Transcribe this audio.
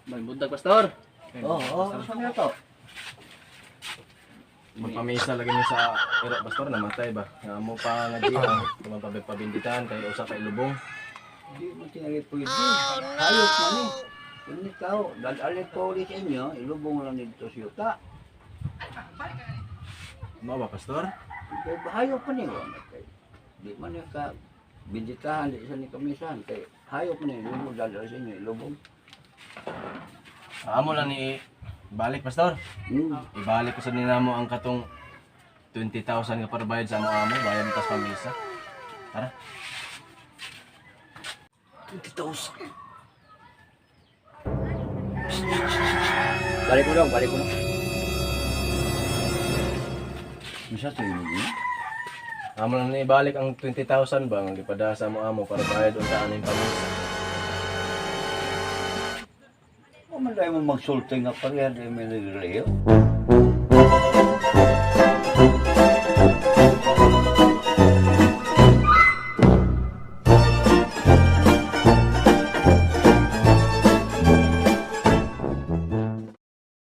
Magbuntag, Pastor. Saan na to? Magpamisa lagi niyo sa iro, Pastor, namatay ba? Nga mo pa nga di pabinditan kay usa kay lubong. Hindi mo tinagit pwede. Hayop man eh. Kung ikaw, dadalit ko ulit sa inyo, ilubong lang dito sa yuta. Mo ba, Pastor? Kaya hayop man eh. Di man yung ka binditahan, di isa ni kamisan. Kaya hayop man eh, ilubong dadalit sa inyo, ilubong. Amo lang ni balik, Pastor. Ibalik ko sa ninamo ang katong 20,000 nga para bayad sa amo bayad tas pamisa. Tara. 20,000. Balik mo dong, balik mo dong. Masa to yun? Amo lang ni ibalik ang 20,000 ba nga gipada sa amo para bayad unta aning pamisa. O man dahil mo magsulting nga pareha dahil may nagreyo.